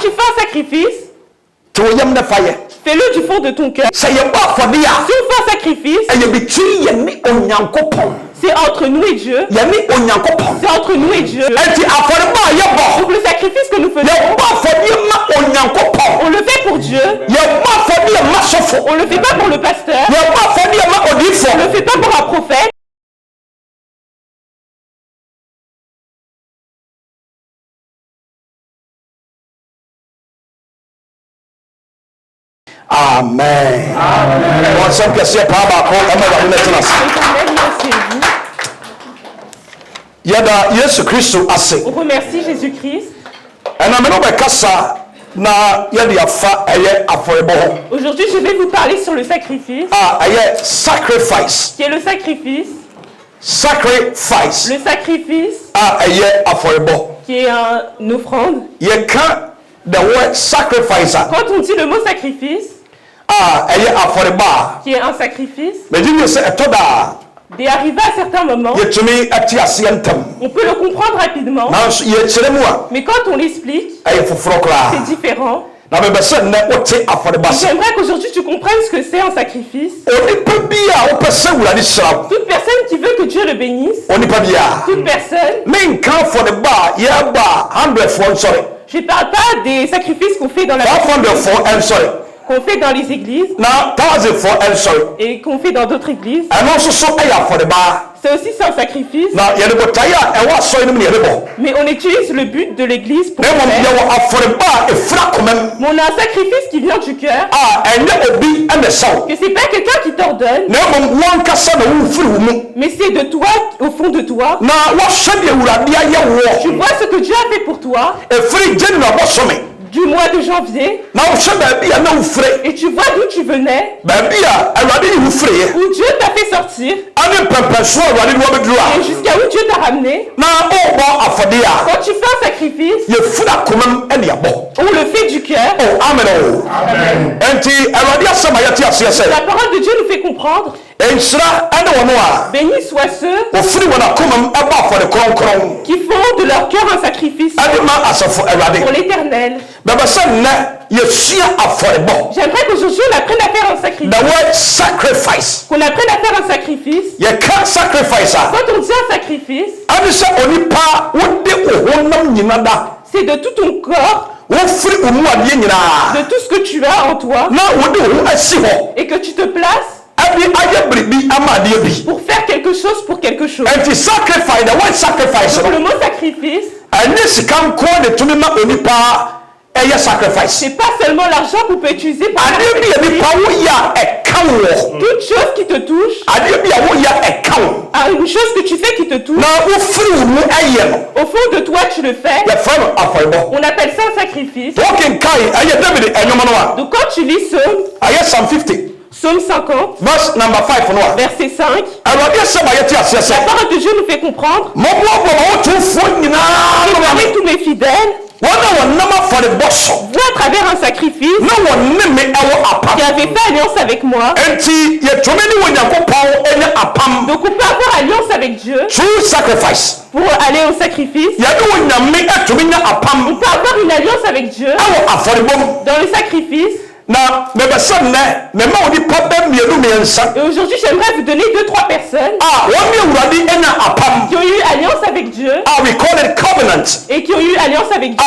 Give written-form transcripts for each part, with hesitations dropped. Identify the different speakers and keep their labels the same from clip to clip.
Speaker 1: tu fais un sacrifice, fais-le du fond de ton cœur. Si on fait un sacrifice, c'est entre nous et Dieu. C'est entre nous et Dieu. Donc le sacrifice que nous faisons, on le fait pour Dieu. On le fait pas pour le pasteur. On le fait pas pour un prophète.
Speaker 2: Amen. Amen.
Speaker 1: On remercie Jésus-Christ. Aujourd'hui, je vais vous parler sur le sacrifice. Qui est le sacrifice. Le sacrifice. Qui est une offrande. Quand on dit le mot sacrifice, qui est un sacrifice, d'y arriver à certains moments, on peut le comprendre rapidement, mais quand on l'explique, c'est différent. J'aimerais qu'aujourd'hui tu comprennes ce que c'est un sacrifice. Toute personne qui veut que Dieu le bénisse, toute personne, je ne parle pas des sacrifices qu'on fait dans la qu'on fait dans les églises et qu'on fait dans d'autres églises. C'est aussi ça un sacrifice. Mais on utilise le but de l'église pour faire. Mais on a un sacrifice qui vient du cœur. Que c'est pas quelqu'un qui t'ordonne. Mais c'est de toi, au fond de toi. Tu vois ce que Dieu a fait pour toi. Du mois de janvier. Et tu vois d'où tu venais. Où Dieu t'a fait sortir. Et jusqu'à où Dieu t'a ramené. Quand tu fais un sacrifice, on le fait du cœur.
Speaker 2: Amen.
Speaker 1: La parole de Dieu nous fait comprendre. Bénis soient ceux qui font de leur cœur un sacrifice pour l'Éternel. J'aimerais qu'aujourd'hui on apprenne à faire un sacrifice. Qu'on apprenne à faire un sacrifice. Quand on dit un sacrifice, c'est de tout ton corps, de tout ce que tu as en toi, et que tu te places pour faire quelque chose pour quelque chose. Donc le mot sacrifice, c'est pas seulement l'argent qu'on peut utiliser pour toute chose qui te touche, une chose que tu fais qui te touche, au fond de toi tu le fais, on appelle ça un sacrifice. Donc quand tu lis Psaume 50, verset 5, la parole de Dieu nous fait comprendre, préparez tous mes fidèles, voient à travers un sacrifice qui avait fait alliance avec moi. Donc on peut avoir alliance avec Dieu pour aller au sacrifice. On peut avoir une alliance avec Dieu dans le sacrifice. Et aujourd'hui, j'aimerais vous donner 2-3 personnes qui ont eu alliance avec Dieu et qui ont eu alliance avec Dieu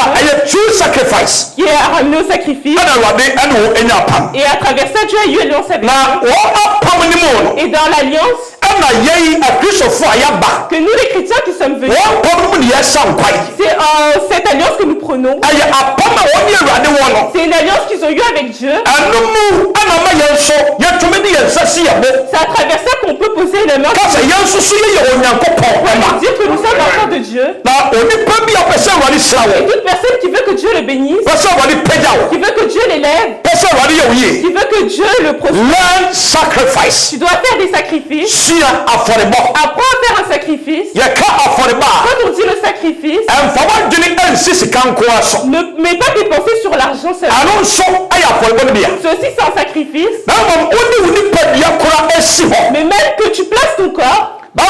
Speaker 1: qui a ramené au sacrifice. Et à travers ça, Dieu a eu alliance avec Dieu. Et dans l'alliance que nous les chrétiens qui sommes venus, c'est cette alliance que nous prenons. C'est une alliance qu'ils ont eue avec Dieu. C'est à travers ça qu'on peut poser les mains pour dire que nous sommes enfants de Dieu. Et toute personne qui veut que Dieu le bénisse, qui veut que Dieu l'élève, qui veut que Dieu le prospère, tu dois faire des sacrifices. Apprends à faire un sacrifice. Quand on dit le sacrifice, ne mets pas tes pensées sur l'argent seulement. C'est aussi un sacrifice. Mais même que tu places ton corps, la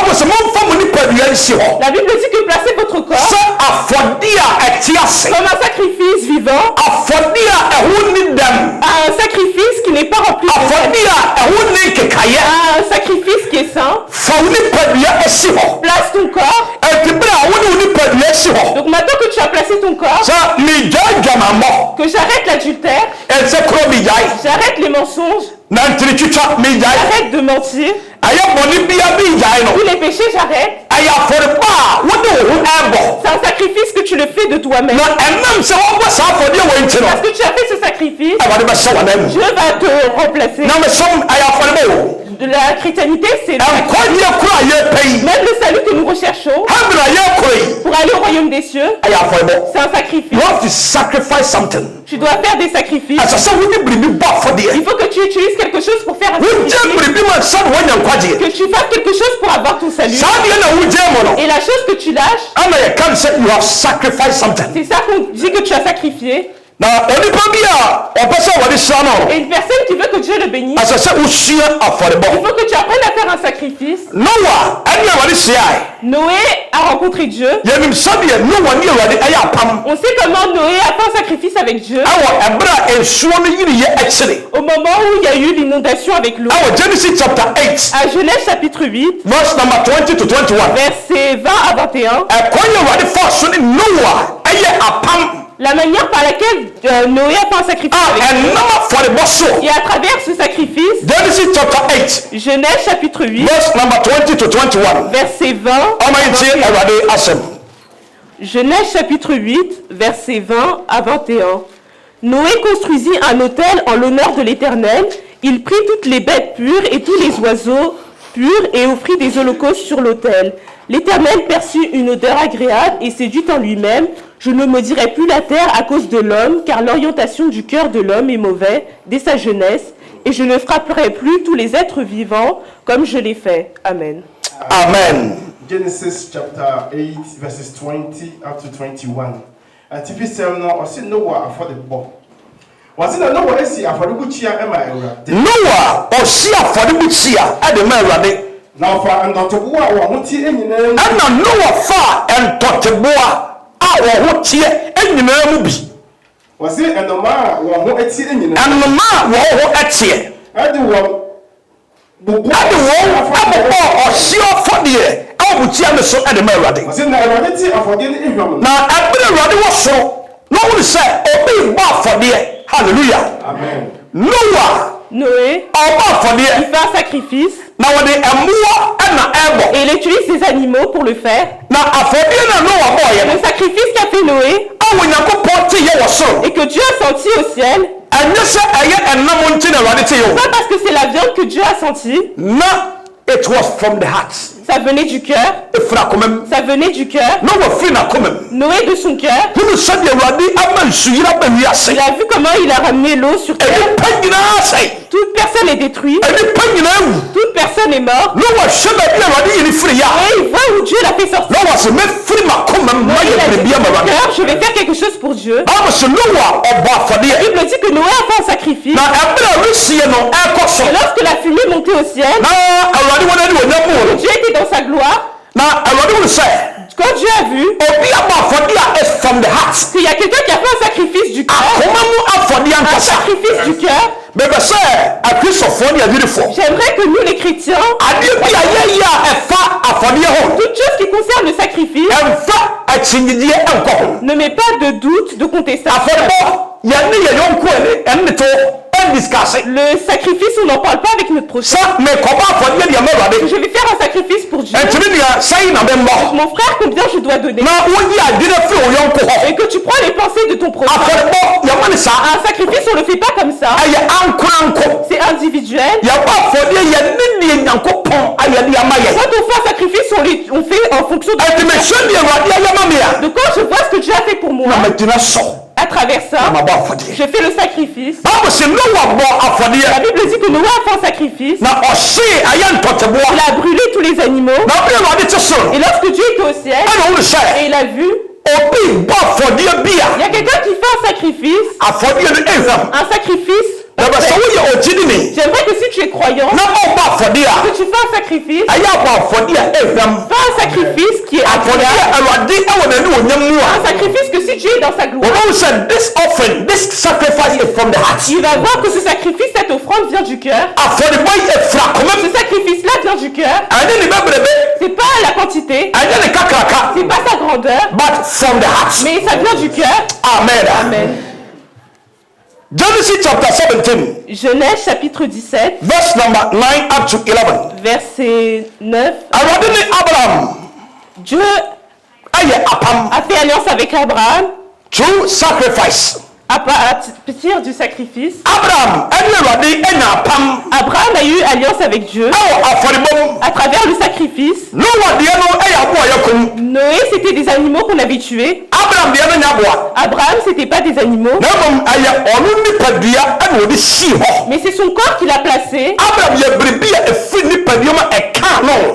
Speaker 1: Bible dit que placez votre corps comme un sacrifice. vivant, à un sacrifice qui n'est pas rempli de un sacrifice qui est saint. Place ton corps. Donc maintenant que tu as placé ton corps, que j'arrête l'adultère, j'arrête les mensonges, j'arrête de mentir, tous les péchés j'arrête. C'est un sacrifice que tu le fais de toi-même. Parce que tu as fait ce sacrifice, Dieu va te remplacer. De la chrétienté, c'est même le salut que nous recherchons pour aller au royaume des cieux. C'est un sacrifice. Tu dois faire des sacrifices. Il faut que tu utilises quelque chose pour faire un sacrifice. Que tu fasses quelque chose pour avoir ton salut. Et la chose que tu lâches, c'est ça qu'on dit que tu as sacrifié. Et une personne qui veut que Dieu le bénisse, il faut que tu apprennes à faire un sacrifice. Noé a rencontré Dieu. On sait comment Noé a fait un sacrifice avec Dieu. Au moment où il y a eu l'inondation avec l'eau. À Genèse chapitre 8, versets 20 à 21. La manière par laquelle Noé a fait un sacrifice avec Dieu. Et à travers ce sacrifice, Genèse chapitre 8, verset 20. Genèse chapitre 8, verset 20 à 21. Noé construisit un autel en l'honneur de l'Éternel. Il prit toutes les bêtes pures et tous les oiseaux purs et offrit des holocaustes sur l'autel. L'Éternel perçut une odeur agréable et se dit en lui-même: je ne maudirai plus la terre à cause de l'homme, car l'orientation du cœur de l'homme est mauvaise dès sa jeunesse, et je ne frapperai plus tous les êtres vivants comme je l'ai fait. Amen.
Speaker 2: Amen.
Speaker 3: Genesis chapter 8, verses 20 up to 21. Atifi sɛm no ɔsi Noah afɔdebɔ. Wɔsi na Noah esi afɔdebukyia ɛma Awurade.
Speaker 2: Noah ɔsi afɔdebukyia ɛde ma Awurade.
Speaker 3: Na ɔfa ntɔteboa a wɔn ho tie nyinaa.
Speaker 2: Ɛna Noah fa ntɔteboa a wɔn ho tie nyinaa mu bi.
Speaker 3: Wɔsi ɛnoma a wɔn ho tie nyinaa.
Speaker 2: Ɛnoma a wɔn ho tie.
Speaker 3: Ɛde wɔn
Speaker 2: abobɔ ɔhye afɔdeɛ abukyia ne so ɛde ma Awurade.
Speaker 3: Wɔsi na Awurade ti afɔdeɛ ne ehwam.
Speaker 2: Na ɛbɛrɛ Awurade wɔ soro na wɔn sɛ obi bɔ afɔdeɛ. Hallelujah.
Speaker 3: Amen.
Speaker 1: Noé, il fait un sacrifice. Et il utilise ses animaux pour le faire. Le sacrifice qu'a fait Noé et que Dieu a senti au ciel, pas parce que c'est la viande que Dieu a senti.
Speaker 2: It was from the heart.
Speaker 1: Ça venait du cœur. Ça venait du cœur. Noé de son cœur. Il a vu comment il a ramené l'eau sur terre. Toute personne est détruite. Toute personne est morte. Et il voit où Dieu l'a fait sortir. Je vais faire quelque chose pour Dieu. La Bible dit que Noé a fait un sacrifice. Et lorsque la fumée montait au ciel, Dieu était dans sa gloire. Quand Dieu a vu qu'il y a quelqu'un qui a fait un sacrifice du cœur, un sacrifice du cœur, j'aimerais que nous les chrétiens, toute chose qui concerne le sacrifice, ne met pas de doute, de contestation. Le sacrifice, on n'en parle pas avec notre prochain. Je vais faire un sacrifice pour Dieu. Mon frère, combien je dois donner? Et que tu prends les pensées de ton prochain. Un sacrifice, on ne le fait pas comme ça. C'est individuel. Quand on fait un sacrifice, on fait en fonction de quand je vois ce que Dieu a fait pour moi. À travers ça, je fais le sacrifice. La Bible dit que Noé a fait un sacrifice. Il a brûlé tous les animaux. Et lorsque Dieu était au ciel, et il a vu, il y a quelqu'un qui fait un sacrifice. Un sacrifice. J'aimerais que si tu es croyant, que tu fais un sacrifice, fais un sacrifice qui est un sacrifice que si Dieu est dans sa gloire, il va voir que ce sacrifice, cette offrande vient du cœur. Ce sacrifice-là vient du cœur. C'est pas la quantité, c'est pas sa grandeur, mais ça vient du cœur.
Speaker 2: Amen.
Speaker 1: Amen.
Speaker 2: Genesis chapter 17.
Speaker 1: Genèse chapitre 17.
Speaker 2: Verse number 9 up to 11.
Speaker 1: Verset 9. Dieu a fait alliance avec Abraham.
Speaker 2: Through sacrifice.
Speaker 1: À partir du sacrifice.
Speaker 2: Abraham
Speaker 1: a eu alliance avec Dieu à travers le sacrifice. Noé, c'était des animaux qu'on avait tués. Abraham, c'était pas des animaux. Mais c'est son corps qu'il a placé.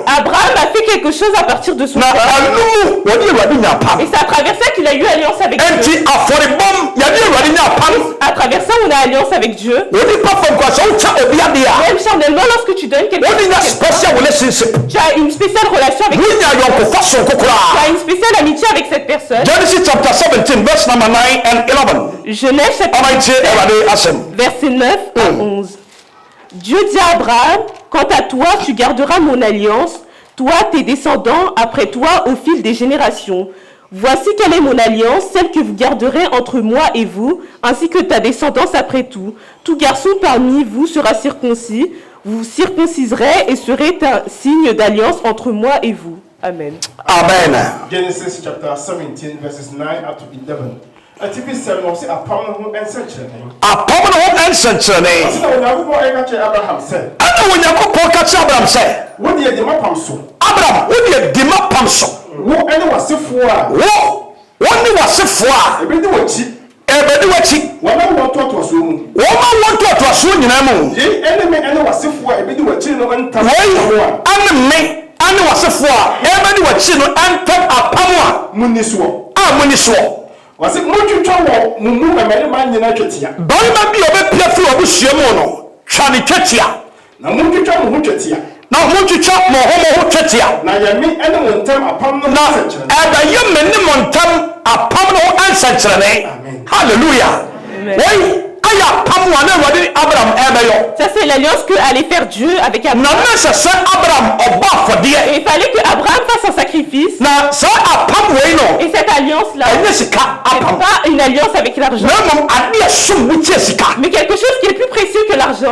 Speaker 1: Abraham a fait quelque chose à partir de son corps. Et c'est à travers ça qu'il a eu alliance avec Dieu. À travers ça, on a alliance avec Dieu. Même charnellement, lorsque tu donnes quelque chose, tu as une spéciale relation avec cette personne. Tu as une spéciale amitié avec cette personne.
Speaker 2: Genesis chapter 17, verse number 9 and 11.
Speaker 1: Genèse chapitre 17, verset 9 à 11. Dieu dit à Abraham, quant à toi, tu garderas mon alliance, toi, tes descendants, après toi, au fil des générations. Voici quelle est mon alliance, celle que vous garderez entre moi et vous, ainsi que ta descendance après tout. Tout garçon parmi vous sera circoncis, vous circonciserez et serez un signe d'alliance entre moi et vous. Amen.
Speaker 2: Amen.
Speaker 3: Genesis chapter 17, verses 9 up to 11. Atipi sɛm ɔsi apam no ho nsɛnkyerɛnne.
Speaker 2: Apam no ho nsɛnkyerɛnne.
Speaker 3: Ɔsi na Onyankopɔn ɛka kyerɛ Abraham sɛ.
Speaker 2: Ɛna Onyankopɔn ka kyerɛ Abraham sɛ.
Speaker 3: Wo deɛ di mapam so.
Speaker 2: Abraham, wo deɛ di mapam so.
Speaker 3: Wo ɛne w'asefoɔ a.
Speaker 2: Wo ne w'asefoɔ a.
Speaker 3: Ebi di w'akyi.
Speaker 2: Ebedi w'akyi.
Speaker 3: Wɔn a wɔn toatoasoɔ mu.
Speaker 2: Wɔn a wɔn toatoasoɔ nyinaa mu.
Speaker 3: Yei ɛne me ɛne w'asefoɔ a ebi di w'akyi no ntam.
Speaker 2: Wɔn ɛne me ɛne w'asefoɔ a ebedi w'akyi no ntam apam a.
Speaker 3: Munni soɔ.
Speaker 2: Munni soɔ.
Speaker 3: Wɔsi mo twitwa wɔ mo mu mmarima nyinaa twetia.
Speaker 2: Barima bi a ɔbɛpia firi ɔbusua mu no twa ne twetia.
Speaker 3: Na mo twitwa mo ho twetia.
Speaker 2: Na mo twitwa mo ho twetia.
Speaker 3: Na yɛme ɛne mo ntam apam no nsɛnkyerɛnne.
Speaker 2: Na ɛbɛyɛ me ne mo ntam apam no nsɛnkyerɛnne. Hallelujah. Wɔyi ayɛ apam wa ne Awurade Abraham ɛbɛyɔ.
Speaker 1: Ça c'est l'alliance que allait faire Dieu avec Abraham.
Speaker 2: Na ne sɛ Abraham ɔbɔ afɔdeɛ.
Speaker 1: Il fallait que Abraham fasse un sacrifice.
Speaker 2: Na sɛ apam wei no.
Speaker 1: Et cette alliance là.
Speaker 2: Ɛnyɛ sika apam.
Speaker 1: C'est pas une alliance avec l'argent. Mais quelque chose qui est plus précieux que l'argent.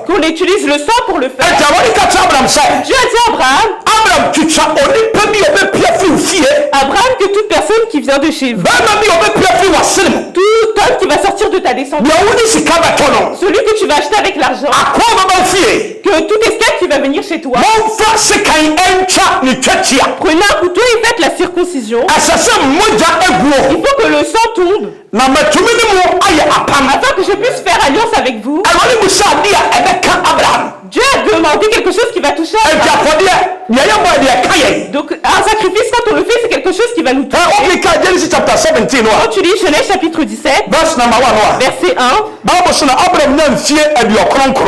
Speaker 1: Qu'on utilise le sang pour le faire. Dieu a dit à Abraham. Abraham, que toute personne qui vient de chez vous. Tout homme qui va sortir de ta descendance. Celui que tu vas acheter avec l'argent. Que tout esclave qui va venir chez toi. Prenez un couteau et faites la circoncision. Il faut que le sang tombe. Afin que je puisse faire alliance avec vous. Dieu a demandé quelque chose qui va toucher Abraham. Donc un sacrifice, quand on le fait, c'est quelque chose qui va nous toucher. Quand tu lis Genèse chapitre 17, verset 1,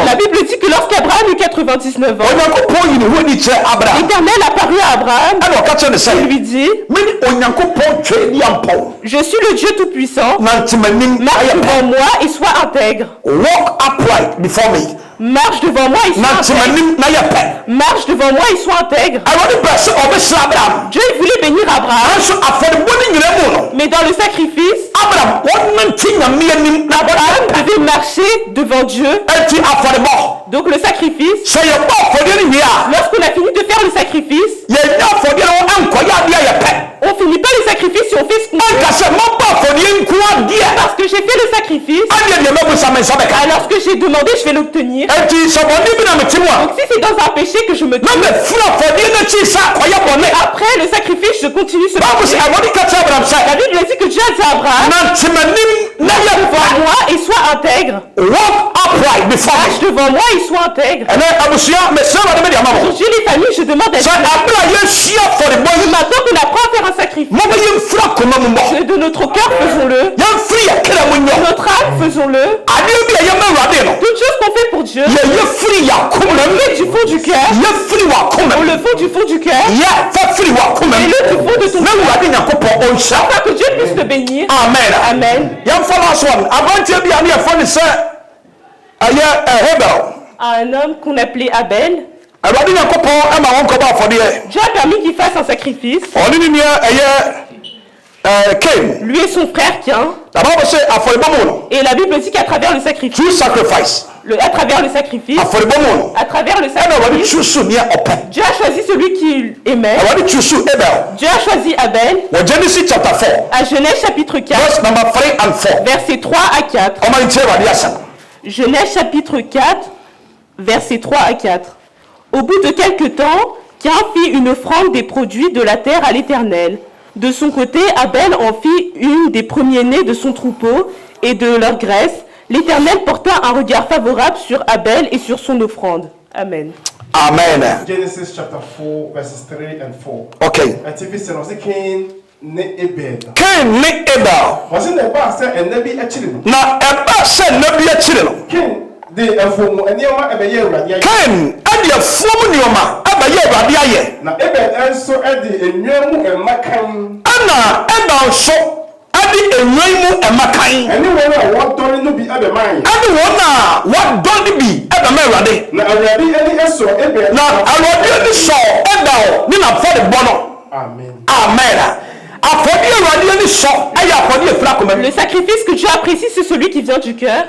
Speaker 1: la Bible dit que lorsqu'Abraham eut 99 ans, l'Éternel apparut à Abraham et lui dit, je suis le Dieu Tout-Puissant, marche devant moi et sois intègre.
Speaker 2: Walk upright before me.
Speaker 1: Marche devant moi et sois intègre. Marche devant moi et sois intègre. Dieu voulait bénir Abraham. Mais dans le sacrifice, Abraham devait marcher devant Dieu. Donc le sacrifice, lorsqu'on a fini de faire le sacrifice, on finit pas le sacrifice si on fait ce qu'on veut. Parce que j'ai fait le sacrifice, alors ce que j'ai demandé, je vais l'obtenir. Donc si c'est dans un péché que je me trompe, après le sacrifice, je continue ce péché. La Bible dit que Dieu a dit à Abraham, marche devant moi et sois intègre.
Speaker 2: before me.
Speaker 1: Marche devant moi et sois intègre.
Speaker 2: And then abusua me sɛ ɔde me deɛ mama.
Speaker 1: Aujourd'hui les familles, je demande à Dieu.
Speaker 2: Sɛ abira yɛ hyia afɔrebɔ yi.
Speaker 1: Maintenant qu'on apprend à faire un sacrifice.
Speaker 2: Mo bɛ yɛ nfura kɔnɔ mu bɔ.
Speaker 1: De notre cœur, faisons-le.
Speaker 2: Yɛ nfiri yɛ kira mu nyɔ.
Speaker 1: Notre âme, faisons-le.
Speaker 2: Adeɛ bi a yɛ mɛ wurade no.
Speaker 1: Toutes choses qu'on fait pour Dieu.
Speaker 2: Yɛ firi yɛ akoma mu.
Speaker 1: Du fond du cœur.
Speaker 2: Yɛ firi wɔ akoma mu.
Speaker 1: On le fait du fond du cœur.
Speaker 2: Yɛ fɛ firi wɔ akoma mu.
Speaker 1: Et le du fond de ton cœur.
Speaker 2: Na wurade nyakopɔ ɔnhyɛ.
Speaker 1: Afin que Dieu puisse te bénir.
Speaker 2: Amen.
Speaker 1: Amen.
Speaker 2: Yɛn fɔ last one. Abanteɛ bi a ne yɛ fɔ ne sɛ ɛyɛ Hebel.
Speaker 1: Un homme qu'on appelait Abel.
Speaker 2: Awurade nyakopɔ ɛma wɔn kɔbɔ afɔdeɛ.
Speaker 1: Dieu a permis qu'il fasse un sacrifice.
Speaker 2: Ɔne ne nua ɛyɛ Cain.
Speaker 1: Lui et son frère, tiens.
Speaker 2: La Bible sɛ afɔrebɔ mu no.
Speaker 1: Et la Bible dit qu'à travers le sacrifice.
Speaker 2: True sacrifice.
Speaker 1: À travers le sacrifice.
Speaker 2: Afɔrebɔ mu no.
Speaker 1: À travers le
Speaker 2: Ɛna Awurade
Speaker 1: sacrifice.
Speaker 2: choose nea ɔpɛ.
Speaker 1: Dieu a choisi celui qu'il aimait.
Speaker 2: Awurade choose Abel.
Speaker 1: Dieu a choisi Abel.
Speaker 2: Wɔ Genesis chapter 4.
Speaker 1: À Genèse chapitre 4.
Speaker 2: Verse number 3 and 4.
Speaker 1: Versets 3 à 4.
Speaker 2: Ɔma ntie Awurade asɛm.
Speaker 1: Genèse chapitre 4. Versets 3 à 4. Au bout de quelque temps, Cain fit une offrande des produits de la terre à l'Éternel. De son côté, Abel en fit une des premiers-nés de son troupeau et de leur graisse. L'Éternel porta un regard favorable sur Abel et sur son offrande. Amen.
Speaker 2: Amen.
Speaker 3: Genesis chapter 4 verses 3 and 4.
Speaker 2: Okay.
Speaker 3: Atifi sɛ ɔsɛ Cain ne Abel.
Speaker 2: Cain ne Abel.
Speaker 3: Ɔsɛ na ɛbaa sɛ ɛnna bi akyiri no.
Speaker 2: Na ɛba sɛ nna bi akyiri no.
Speaker 3: Cain de ɛfomu nneɛma ɛbɛyɛ Awurade ayɛ.
Speaker 2: Cain ɛde afuom nneɛma ɛbɛyɛ Awurade ayɛ.
Speaker 3: Na Abel nso ɛde nnua mu mmakan.
Speaker 2: Ɛna Abel nso ɛde enwan mu mmakan.
Speaker 3: Ɛne wɔn a wɔdɔre no bi ɛbɛma yɛ.
Speaker 2: Ɛne wɔn a wɔdɔre bi ɛbɛma Awurade.
Speaker 3: Na Awurade ani ɛsɔ Abel.
Speaker 2: Na Awurade ani sɔ Abel ne n'afɔrebɔ no.
Speaker 3: Amen.
Speaker 2: Amen. Afɔdeɛ Awurade ani sɔ ɛyɛ afɔdeɛ efiri akoma mu.
Speaker 1: Le sacrifice que Dieu apprécie, c'est celui qui vient du cœur.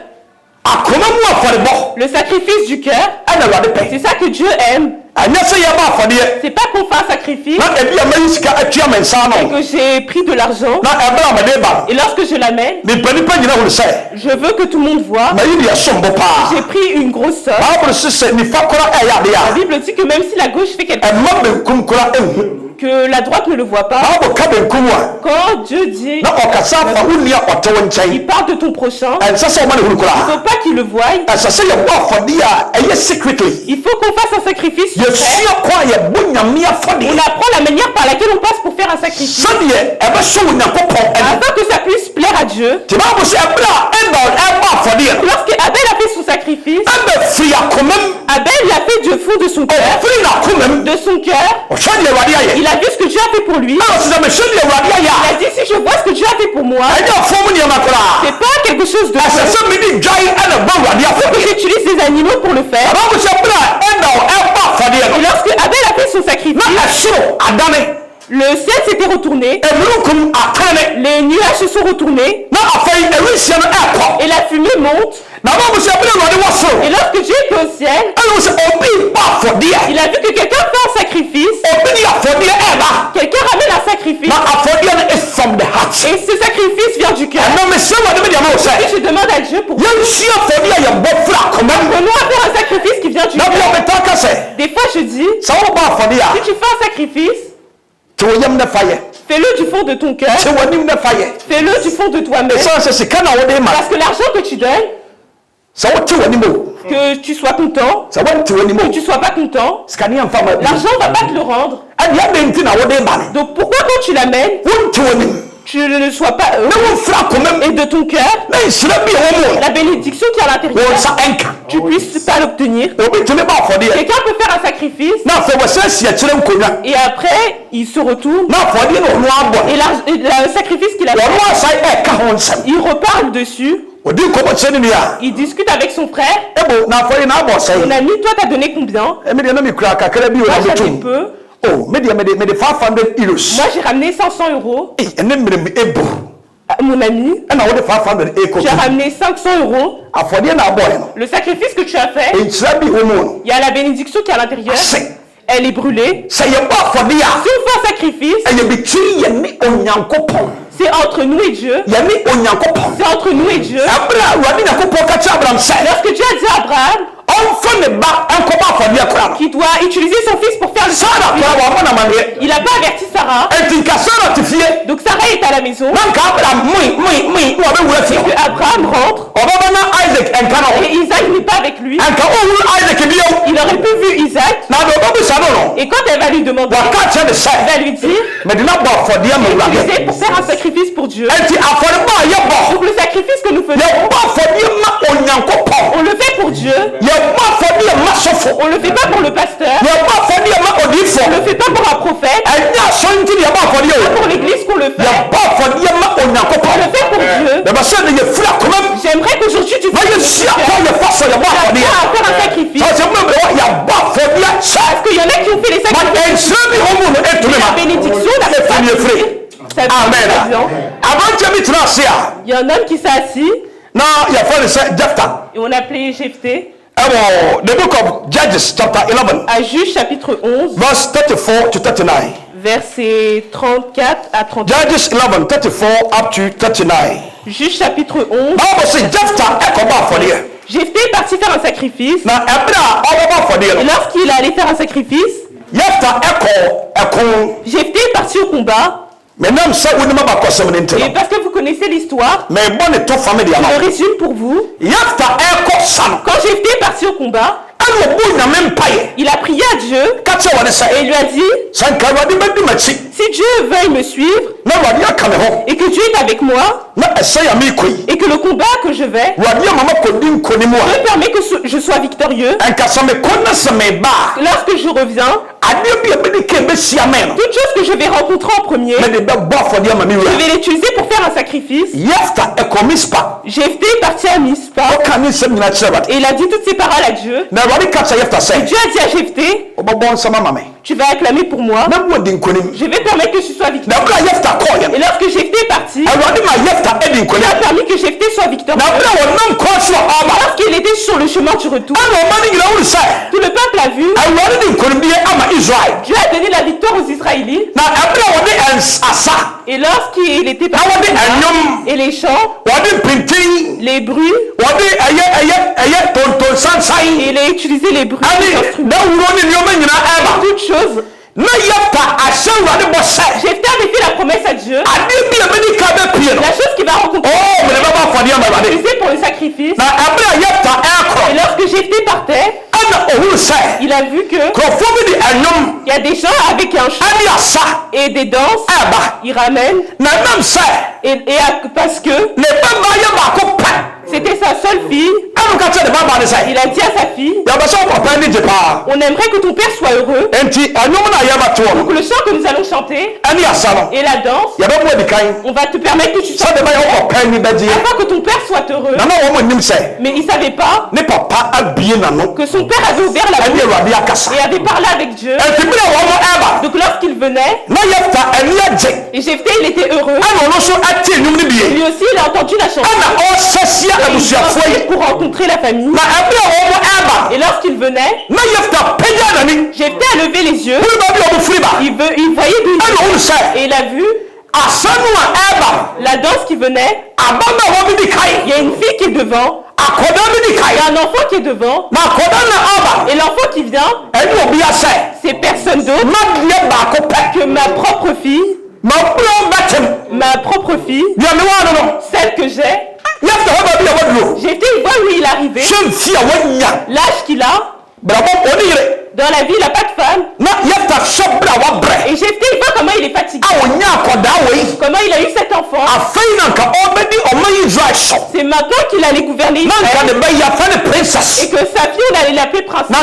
Speaker 2: Akoma mu afɔrebɔ.
Speaker 1: Le sacrifice du cœur,
Speaker 2: Ɛna Awurade pɛ.
Speaker 1: c'est ça que Dieu aime.
Speaker 2: Ɛnyɛ sɛ yɛba afɔdeɛ.
Speaker 1: C'est pas qu'on fasse un sacrifice
Speaker 2: Na ebi a mayi sika atua me nsa
Speaker 1: et
Speaker 2: no.
Speaker 1: que j'ai pris de l'argent.
Speaker 2: Na ɛbɛrɛ amade ba.
Speaker 1: Et lorsque je l'amène,
Speaker 2: Nipa nyina huru sɛ.
Speaker 1: je veux que tout le monde voit.
Speaker 2: Mayi deɛ som bo paa.
Speaker 1: J'ai pris une grosse somme.
Speaker 2: Bible sɛ nifa kora ɛyɛ ade
Speaker 1: La
Speaker 2: a.
Speaker 1: Bible dit que même si la gauche fait quelque chose,
Speaker 2: Ɛma benkum kora ehu.
Speaker 1: que la droite ne le voit pas,
Speaker 2: Bible ka benkum a.
Speaker 1: quand Dieu dit,
Speaker 2: Na ɔkasa afa wo nua ɔte wo nkyɛn.
Speaker 1: il parle de ton prochain,
Speaker 2: Ɛnsɛ sɛ ɔma ne huru
Speaker 1: il ne
Speaker 2: kora.
Speaker 1: faut pas qu'il le voie.
Speaker 2: Ɛsɛ sɛ yɛbɔ afɔdeɛ a ɛyɛ secretly.
Speaker 1: Il faut qu'on fasse un sacrifice.
Speaker 2: Yɛsua kɔ a yɛbɔ nyame
Speaker 1: On
Speaker 2: afɔdeɛ.
Speaker 1: apprend la manière par laquelle on passe pour faire un sacrifice.
Speaker 2: Sɛdeɛ ɛbɛsɔ wo Nyankopɔn ɛne.
Speaker 1: Afin que ça puisse plaire à Dieu.
Speaker 2: Nti Bible sɛ ɛberɛ a Abel ɛbɔ afɔdeɛ no.
Speaker 1: Lorsque Abel a fait son sacrifice,
Speaker 2: Abel firi akoma mu.
Speaker 1: Abel l'a fait du fond de son cœur.
Speaker 2: Ɔfiri n'akoma mu.
Speaker 1: De son cœur,
Speaker 2: Ɔhwɛ deɛ Awurade ayɛ.
Speaker 1: il a vu ce que Dieu a fait pour lui.
Speaker 2: Ɛna ɔsɛ sɛ mehwɛ deɛ Awurade ayɛ
Speaker 1: Il
Speaker 2: a.
Speaker 1: a dit, si je vois ce que Dieu a fait pour moi,
Speaker 2: Ɛnyɛ ɔfɔm nneɛma koraa.
Speaker 1: c'est pas quelque chose de
Speaker 2: Ɛsɛ
Speaker 1: faux.
Speaker 2: sɛ mede dwae ɛna bɔ Awurade
Speaker 1: Que
Speaker 2: afɔdeɛ.
Speaker 1: j'utilise des animaux pour le faire.
Speaker 2: Bible sɛ ɛberɛ a Abel ɛbɔ afɔdeɛ
Speaker 1: Et
Speaker 2: no.
Speaker 1: lorsque Abel a fait son sacrifice,
Speaker 2: Na ɛsoro adane.
Speaker 1: le ciel s'était retourné,
Speaker 2: Ɛmununkum atane.
Speaker 1: les nuages se sont retournés,
Speaker 2: Na afei ɛwinhyia no ɛkɔ.
Speaker 1: et la fumée monte.
Speaker 2: Na Bible sɛ ɛberɛ a Awurade wɔ soro.
Speaker 1: Et lorsque Dieu était au ciel,
Speaker 2: Ɛna wo sɛ obi bɔ afɔdeɛ.
Speaker 1: il a vu que quelqu'un fait un sacrifice,
Speaker 2: Obi de afɔdeɛ ɛba.
Speaker 1: quelqu'un ramène un sacrifice,
Speaker 2: Na afɔdeɛ no is from the heart.
Speaker 1: et ce sacrifice vient du cœur.
Speaker 2: Ɛna mesɛ Awurade mede ama wo sɛ.
Speaker 1: Et je demande à Dieu pour
Speaker 2: Yɛnsua afɔdeɛ a yɛbɔ firi akoma mu.
Speaker 1: Apprenons à faire un sacrifice qui vient du
Speaker 2: Na
Speaker 1: cœur.
Speaker 2: bia meta ka sɛ.
Speaker 1: Des fois je dis,
Speaker 2: Sɛ wobɔ afɔdeɛ a.
Speaker 1: si tu fais un sacrifice,
Speaker 2: Te wo yam ne fa yɛ.
Speaker 1: fais-le du fond de ton cœur,
Speaker 2: Te w'anim ne fa yɛ.
Speaker 1: fais-le du fond de toi-même.
Speaker 2: Ɛsiane sɛ sika na wode ma.
Speaker 1: Parce que l'argent que tu donnes,
Speaker 2: Sɛ wote w'anim o.
Speaker 1: que tu sois content,
Speaker 2: Sɛ wonte w'anim
Speaker 1: que
Speaker 2: o.
Speaker 1: tu sois pas content,
Speaker 2: Sika ne yɛmfa ma bi.
Speaker 1: l'argent va pas te le rendre.
Speaker 2: Ɛdeɛ adɛn nti na wode ma no.
Speaker 1: Donc pourquoi quand tu l'amènes,
Speaker 2: Wonte w'anim.
Speaker 1: tu ne sois pas
Speaker 2: Na womfiri akoma mu.
Speaker 1: et de ton cœur,
Speaker 2: Na nhyira bi a wɔ mu no.
Speaker 1: la bénédiction qui est à l'intérieur,
Speaker 2: Wo nsa ɛnka.
Speaker 1: tu puisses pas l'obtenir.
Speaker 2: Obi tumi ba afɔdeɛ.
Speaker 1: Quelqu'un peut faire un sacrifice
Speaker 2: Na afei wɔsɛ si akyerɛ nkonnwa.
Speaker 1: et après il se retourne
Speaker 2: Na afɔdeɛ na ɔno abɔ.
Speaker 1: et le sacrifice qu'il a
Speaker 2: Ɔno
Speaker 1: fait,
Speaker 2: asae ɛka ho nsɛm.
Speaker 1: il reparle dessus,
Speaker 2: Odi nkɔmmɔkyerɛ ne nua.
Speaker 1: il discute avec son frère.
Speaker 2: Ebo na afɔdeɛ na abɔ
Speaker 1: Mon
Speaker 2: sɛe.
Speaker 1: ami, toi t'as donné combien?
Speaker 2: Ɛmi deɛ na mi kura kakra bi wɔ
Speaker 1: Moi
Speaker 2: na
Speaker 1: j'avais
Speaker 2: metum.
Speaker 1: peu.
Speaker 2: Oh, me deɛ mede 500 euros.
Speaker 1: Moi j'ai ramené 500 euros.
Speaker 2: Ɛne mmerɛ mi ebu.
Speaker 1: Mon ami,
Speaker 2: Ɛna wode 500 eko.
Speaker 1: tu as ramené 500 euros.
Speaker 2: Afɔdeɛ na abɔ no.
Speaker 1: Le sacrifice que tu as fait,
Speaker 2: Nhyira bi wɔ mu no.
Speaker 1: il y a la bénédiction qui est à l'intérieur.
Speaker 2: Ase.
Speaker 1: Elle est brûlée.
Speaker 2: Sɛ yɛbɔ afɔdeɛ
Speaker 1: Si
Speaker 2: a.
Speaker 1: on fait un sacrifice,
Speaker 2: Ɛyɛ bitiri yɛ ne Onyankopɔn.
Speaker 1: c'est entre nous et Dieu.
Speaker 2: Yɛ ne Onyankopɔn.
Speaker 1: C'est entre nous et Dieu.
Speaker 2: Ɛberɛ a Awurade Nyankopɔn ka kyerɛ Abraham sɛ.
Speaker 1: Lorsque Dieu a dit à Abraham, qui doit utiliser son fils pour faire le sacrifice. Il n'a pas averti Sarah. Donc Sarah est à la maison. Que Abraham rentre. Et Isaac n'est pas avec lui. Il aurait pu voir Isaac. Et quand elle va lui demander, elle va lui dire, c'est pour faire un sacrifice pour Dieu. Donc le sacrifice que nous faisons, on le fait pour Dieu. On le fait pas pour le pasteur. On le fait pas pour un prophète. Pas pour l'église qu'on le fait. On le fait pour Dieu. J'aimerais qu'aujourd'hui tu fasses un sacrifice. Parce qu'il y en a qui ont fait les sacrifices. La bénédiction n'a pas fait. Amen. Il y a un homme qui s'est assis. Et on appelait Jephthé.
Speaker 2: The book of Judges, chapter 11.
Speaker 1: À Juge chapitre 11.
Speaker 2: Verse 34 to 39.
Speaker 1: Versets 34 à 39.
Speaker 2: Judges 11, 34 up to 39.
Speaker 1: Juge chapitre 11. Jephthé est parti faire un sacrifice. Et lorsqu'il allait faire un sacrifice, Jephthé est parti au combat. Et parce que vous connaissez l'histoire, je le résume pour vous. Quand Jephthé est parti au combat, il a prié à Dieu et il lui a dit, si Dieu veuille me suivre et que Dieu est avec moi et que le combat que je vais me permet que je sois victorieux, lorsque je reviens, toute chose que je vais rencontrer en premier, je vais l'utiliser pour faire un sacrifice. Jephthé est parti à Mispa et il a dit toutes ces paroles à Dieu. Et Dieu a dit à Jephthé, tu vas acclamer pour moi, je vais permettre que tu sois victorieux. Et lorsque Jephthé est parti, il a permis que Jephthé soit victorieux. Lorsqu'il était sur le chemin du retour, tout le peuple a vu, Dieu a donné la victoire aux Israélites. Et lorsqu'il était parti, et les chants, les bruits, il a utilisé les bruits, les instruments, toutes choses. Jephthé avait fait la promesse à Dieu. La chose qu'il va rencontrer, utilisée pour le sacrifice. Et lorsque Jephthé partait, il a vu que il y a des gens avec un chant et des danses. Ils ramènent. Parce que c'était sa seule fille. Il a dit à sa fille, on aimerait que ton père soit heureux. Donc le chant que nous allons chanter et la danse, on va te permettre que tu sois heureux afin que ton père soit heureux. Mais il ne savait pas que son père avait ouvert la bouche et avait parlé avec Dieu. Donc lorsqu'il venait, et Jephthé il était heureux. Lui aussi il a entendu la chanson pour rencontrer la famille. Et lorsqu'il venait, Jephthé a levé les yeux. Il voyait d'où et il a vu la danse qui venait. Il y a une fille qui est devant. Il y a un enfant qui est devant. Et l'enfant qui vient, c'est personne d'autre que ma propre fille. Celle que j'ai. Jephthé, il voit où il est arrivé. L'âge qu'il a. Dans la vie, il n'a pas de femme. Et Jephthé, il voit comment il est fatigué. Comment il a eu cet enfant. C'est maintenant qu'il allait gouverner Israël. Et que sa fille, on allait l'appeler princesse.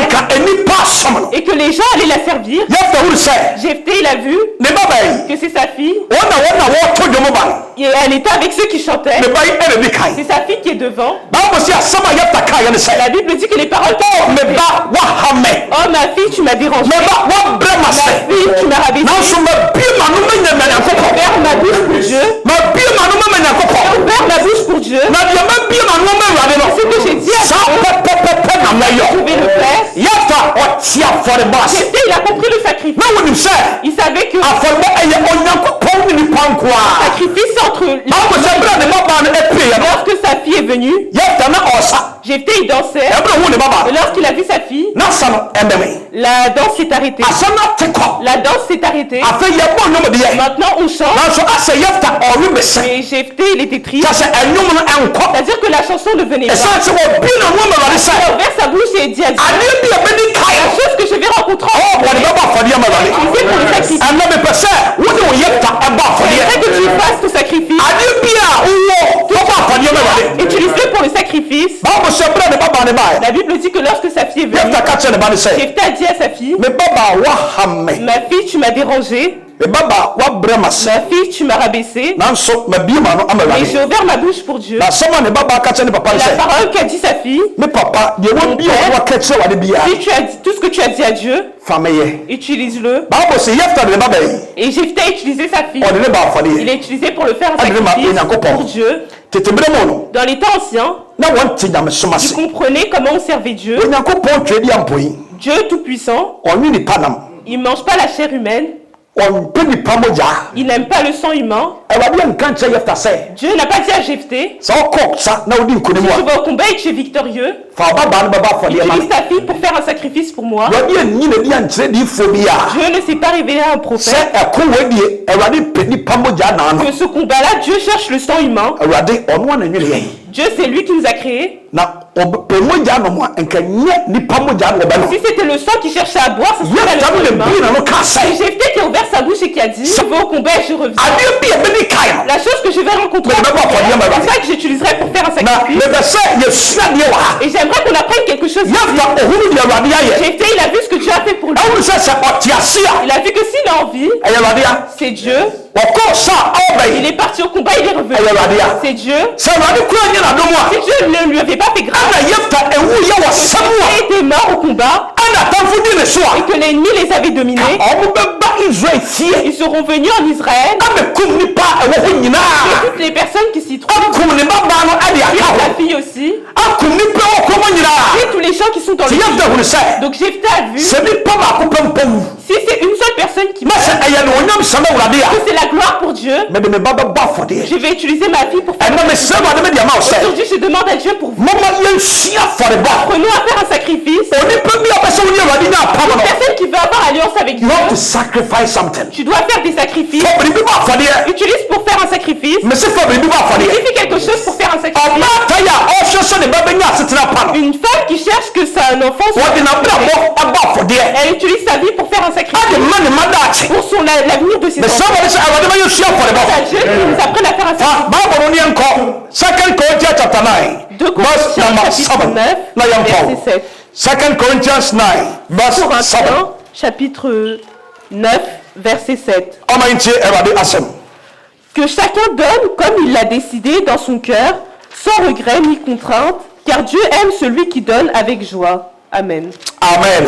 Speaker 1: Et que les gens allaient la servir. Jephthé, il a vu que c'est sa fille. Et elle était avec ceux qui chantaient. C'est sa fille qui est devant. La Bible dit que les paroles... Oh ma fille, tu m'as dérangé. Ma fille, tu m'as rabaissé. Ouvert ma bouche pour Dieu. Ouvert ma bouche pour Dieu. Ce que j'ai dit à Dieu, je vais le faire. Jephthé, il a compris le sacrifice. Il savait que le sacrifice entre lorsque sa fille est venue, Jephthé, il dansait. Et lorsqu'il a vu sa fille, la danse s'est arrêtée. La danse s'est arrêtée. Maintenant, on chante. Mais Jephthé, il était triste. C'est-à-dire que la chanson ne venait pas. Il a ouvert sa bouche et dit à Dieu, la chose que je vais rencontrer, utilisée pour le sacrifice. C'est que tu fasses ton sacrifice. Utilise-le pour le sacrifice. La Bible dit que lorsque sa fille est venue, Jephthé a dit à sa fille, ma fille, tu m'as dérangé. Ma fille, tu m'as rabaissé. Et j'ai ouvert ma bouche pour Dieu. La parole qu'a dit sa fille, mon père, si tu as dit tout ce que tu as dit à Dieu, utilise-le. Et Jephthé a utilisé sa fille. Il a utilisé pour le faire un sacrifice pour Dieu. Dans les temps anciens, tu comprenais comment on servait Dieu. Dieu tout-puissant, il ne mange pas la chair humaine. Il n'aime pas le sang humain. Dieu n'a pas dit à Jephthé, si tu vas au combat et que tu es victorieux, utilise ta fille pour faire un sacrifice pour moi. Dieu ne s'est pas révélé à un prophète que ce combat-là, Dieu cherche le sang humain. Dieu, c'est lui qui nous a créés. Si c'était le sang qui cherchait à boire, ce serait le sang humain. C'est Jephthé qui a ouvert sa bouche et qui a dit, je vais au combat et je reviens. La chose que je vais rencontrer, c'est ça que j'utiliserai pour faire un sacrifice. Et j'aimerais qu'on apprenne quelque chose. Jephthé, il a vu ce que Dieu a fait pour lui. Il a vu que s'il a envie, c'est Dieu. Il est parti au combat, il est revenu. C'est Dieu. Si Dieu ne lui avait pas fait grâce, il était mort au combat et que l'ennemi les avait dominés, ils seront venus en Israël et toutes les personnes qui s'y trouvent, la fille aussi, et tous les gens qui sont dans le pays. Donc Jephthé a vu, si c'est une seule personne qui meurt, que c'est la gloire pour Dieu, je vais utiliser ma fille pour faire un sacrifice. Aujourd'hui, je demande à Dieu pour vous. Apprenons à faire un sacrifice. Une personne qui veut avoir alliance avec Dieu, tu dois faire des sacrifices. Utilise pour faire un sacrifice. Utilise quelque chose pour faire un sacrifice. Une femme qui cherche que un enfant soit, elle utilise sa vie pour faire un sacrifice pour son l'avenir de ses enfants. Dieu nous apprenne à faire un sacrifice. 2 Corinthiens 9, verset 7. Chapitre 9, verset 7. Que chacun donne comme il l'a décidé dans son cœur, sans regret ni contrainte, car Dieu aime celui qui donne avec joie. Amen.
Speaker 2: Amen.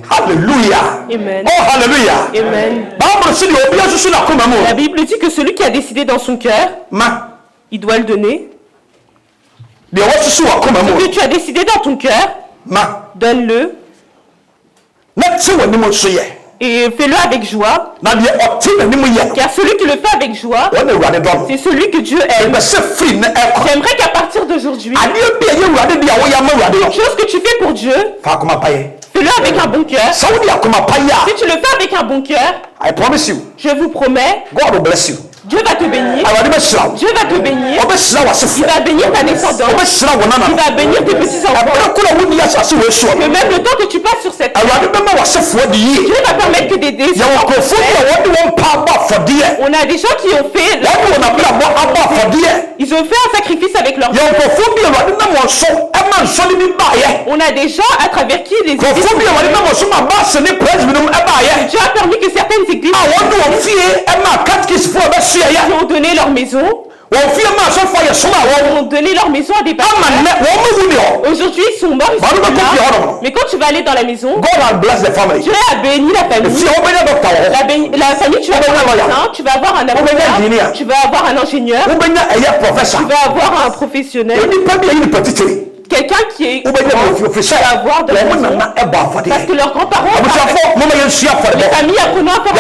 Speaker 2: Hallelujah.
Speaker 1: Amen.
Speaker 2: Oh, hallelujah.
Speaker 1: Amen. La Bible dit que celui qui a décidé dans son cœur, il doit le donner. Ce que tu as décidé dans ton cœur, donne-le. Et fais-le avec joie. Car celui qui le fait avec joie, c'est celui que Dieu aime. J'aimerais qu'à partir d'aujourd'hui, une chose que tu fais pour Dieu, fais-le avec un bon cœur. Si tu le fais avec un bon cœur, je vous promets, Dieu va te bénir. Dieu va te bénir. Il va bénir ta descendance. Il va bénir tes petits-enfants. Que même le temps que tu passes sur cette terre, Dieu va permettre que des descendants. On a des gens qui ont fait. Ils ont fait un sacrifice avec leur vie. On a des gens à travers qui les églises. Dieu a permis que certaines églises ont donné leur maison. Ils ont donné leur maison à des pasteurs. Aujourd'hui, ils sont morts. Ils sont là. Mais quand tu vas aller dans la maison, Dieu a béni la famille. La famille, tu vas avoir un médecin, tu vas avoir un avocat, tu vas avoir un ingénieur, tu vas avoir un professionnel. Quelqu'un qui est avoir de la maison, parce que leurs grands-parents, les familles apprenant à faire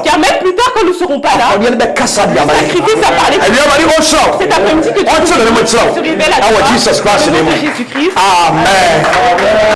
Speaker 1: car même plus tard quand nous ne serons pas là, sacrifice à parler cet après-midi que Dieu se révèle à toi, au nom de Jésus-Christ.
Speaker 2: Amen.